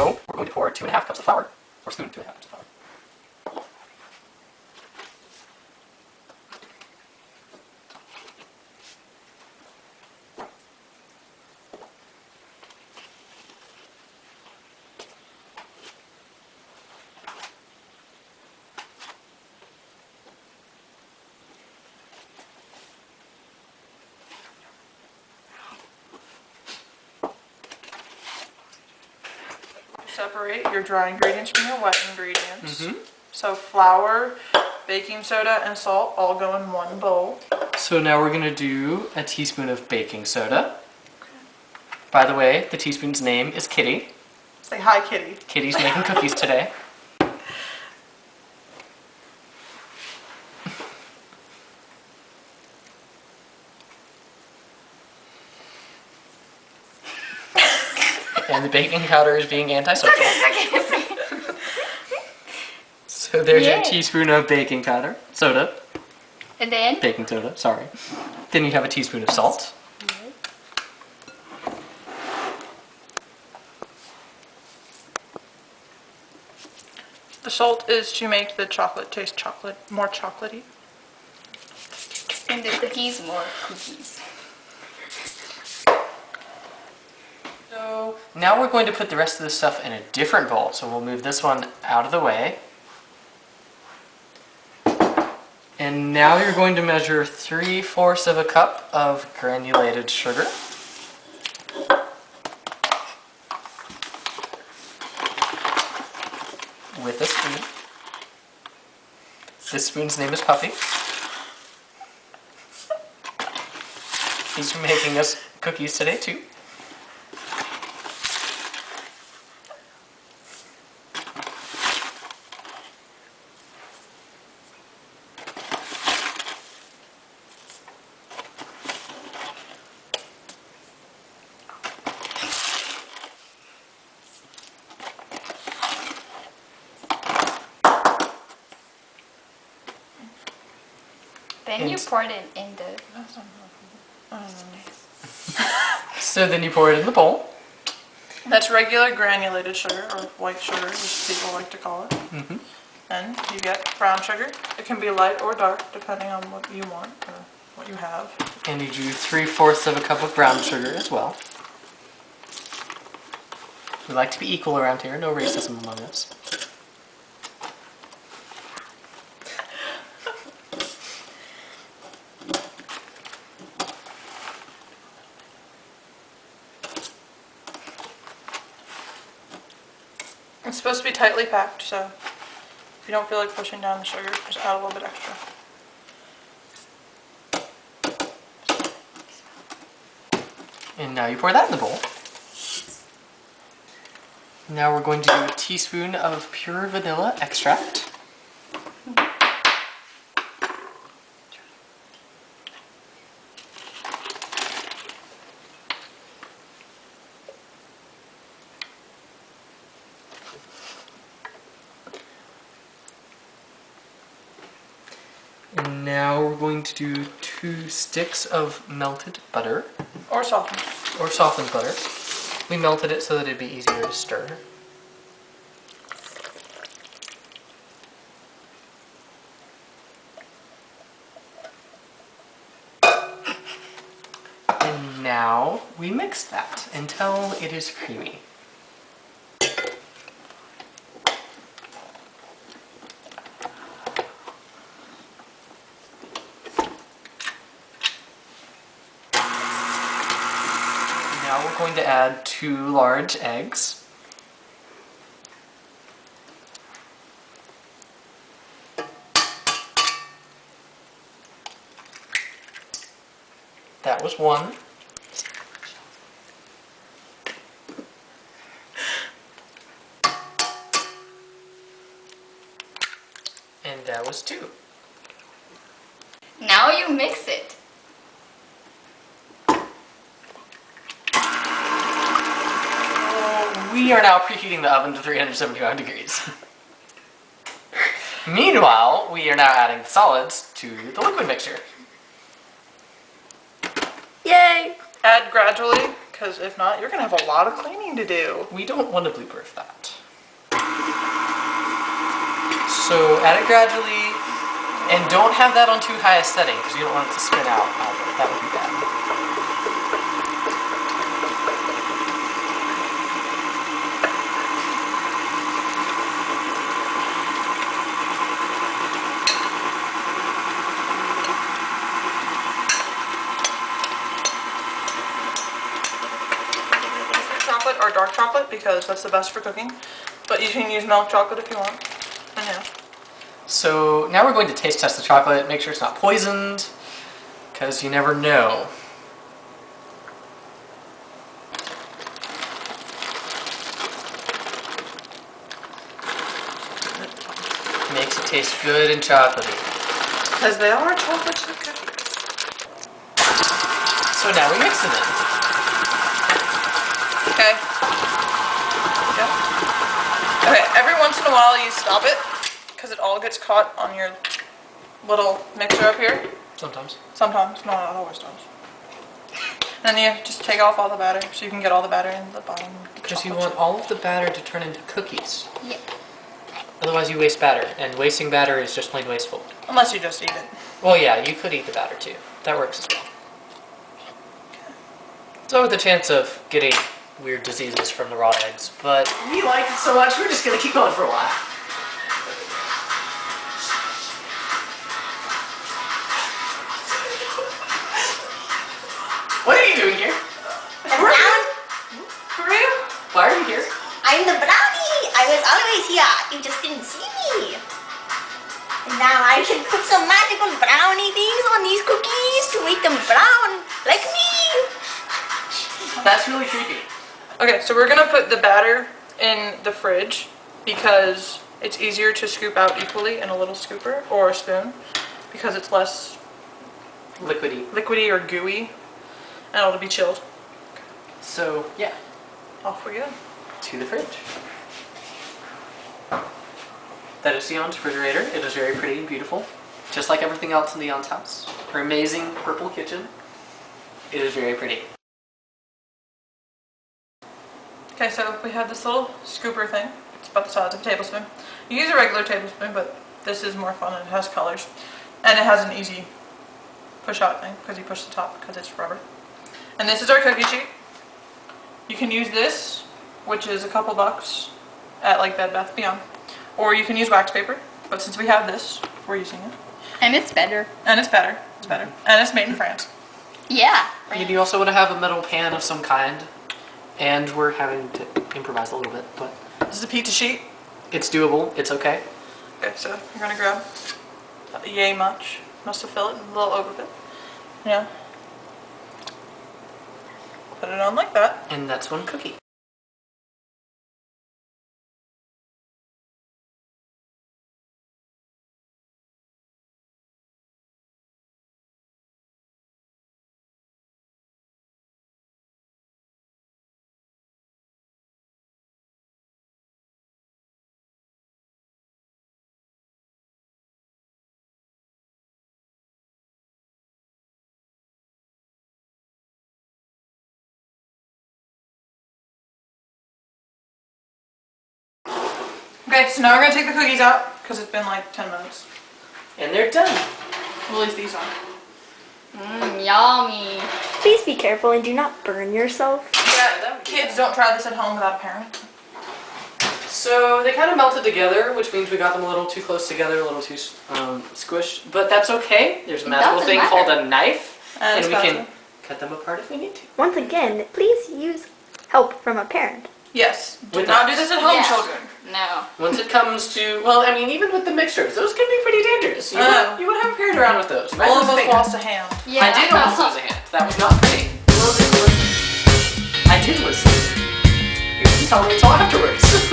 So we're going to pour 2½ cups of flour, or spoon 2½ cups of flour. Separate your dry ingredients from your wet ingredients. So flour, baking soda, and salt all go in one bowl. So now we're going to do a teaspoon of baking soda. Okay. By the way, the teaspoon's name is Kitty. Say hi, Kitty. Kitty's making cookies today. And the baking powder is being antisocial. So there's your teaspoon of baking powder, soda. And then? Baking soda, sorry. Then you have a teaspoon of salt. The salt is to make the chocolate taste more chocolatey. And the cookies more cookies. So now we're going to put the rest of the stuff in a different bowl. So we'll move this one out of the way. And now you're going to measure 3/4 of a cup of granulated sugar. With a spoon. This spoon's name is Puffy. He's making us cookies today too. Then you pour it in the... So then you pour it in the bowl. That's regular granulated sugar, or white sugar, as people like to call it. Then you get brown sugar. It can be light or dark, depending on what you want or what you have. And you do 3/4 of a cup of brown sugar as well. We like to be equal around here, no racism among us. It's supposed to be tightly packed, so if you don't feel like pushing down the sugar, just add a little bit extra. And now you pour that in the bowl. Now we're going to do a teaspoon of pure vanilla extract. And now we're going to do 2 sticks of melted butter. Or softened. Or softened butter. We melted it so that it'd be easier to stir. And now we mix that until it is creamy. Now we're going to add 2 large eggs. That was 1. And that was 2. Now you mix it. We are now preheating the oven to 375 degrees. Meanwhile, we are now adding the solids to the liquid mixture. Yay! Add gradually, because if not, you're gonna have a lot of cleaning to do. We don't want to blueproof that. So add it gradually, and don't have that on too high a setting because you don't want it to spin out. That would be bad. Chocolate or dark chocolate because that's the best for cooking, but you can use milk chocolate if you want. And yeah. So now we're going to taste test the chocolate, make sure it's not poisoned, because you never know. Makes it taste good and chocolatey. Because they are chocolate chip cookies. So now we mix them in. Okay. Yep. Okay, every once in a while you stop it, because it all gets caught on your little mixer up here. Sometimes. Sometimes, no, it always does. Then you just take off all the batter, so you can get all the batter in the bottom. Because you want all of the batter to turn into cookies. Yeah. Otherwise you waste batter, and wasting batter is just plain wasteful. Unless you just eat it. Well, yeah, you could eat the batter too. That works as well. So with the chance of getting weird diseases from the raw eggs, but we like it so much, we're just gonna keep going for a while. What are you doing here? The brown. Who are you? Why are you here? I'm the brownie. I was always here. You just didn't see me. And now I can put some magical brownie things on these cookies to make them brown, like me. That's really creepy. Okay, so we're gonna put the batter in the fridge because it's easier to scoop out equally in a little scooper or a spoon because it's less liquidy or gooey and it'll be chilled. So, yeah, Off we go. to the fridge. That is Dion's refrigerator. It is very pretty and beautiful, just like everything else in Dion's house. Her amazing purple kitchen. It is very pretty. Okay, so we have this little scooper thing. It's about the size of a tablespoon. You use a regular tablespoon, but this is more fun and it has colors. And it has an easy push out thing because you push the top because it's rubber. And this is our cookie sheet. You can use this, which is a couple bucks at like Bed Bath & Beyond. Or you can use wax paper, but since we have this, we're using it. And it's better. And it's better. It's better. And it's made in France. Yeah. And you also want to have a metal pan of some kind. And we're having to improvise a little bit, but This is a pizza sheet. it's doable. It's okay. Okay, so you're gonna grab yay much. Must have filled it a little over bit. Yeah. Put it on like that. And that's one cookie. Okay, so now we're gonna take the cookies out because it's been like 10 minutes. And they're done. Well, at least these are. Yummy. Please be careful and do not burn yourself. Yeah, kids don't try this at home without a parent. So they kind of melted together, which means we got them a little too close together, a little too squished. But that's okay. There's a magical doesn't thing matter. called a knife, And and we spatula. can cut them apart if we need to. Once again, please use help from a parent. Yes. Do With not us. do this at home, Yeah. children. No. Once it comes to, well, I mean, even with the mixers, those can be pretty dangerous. You would have a parent around with those. All of Imagine us the lost a hand. Yeah. I did almost lose a hand. That was not pretty. I did listen. You didn't tell me until afterwards.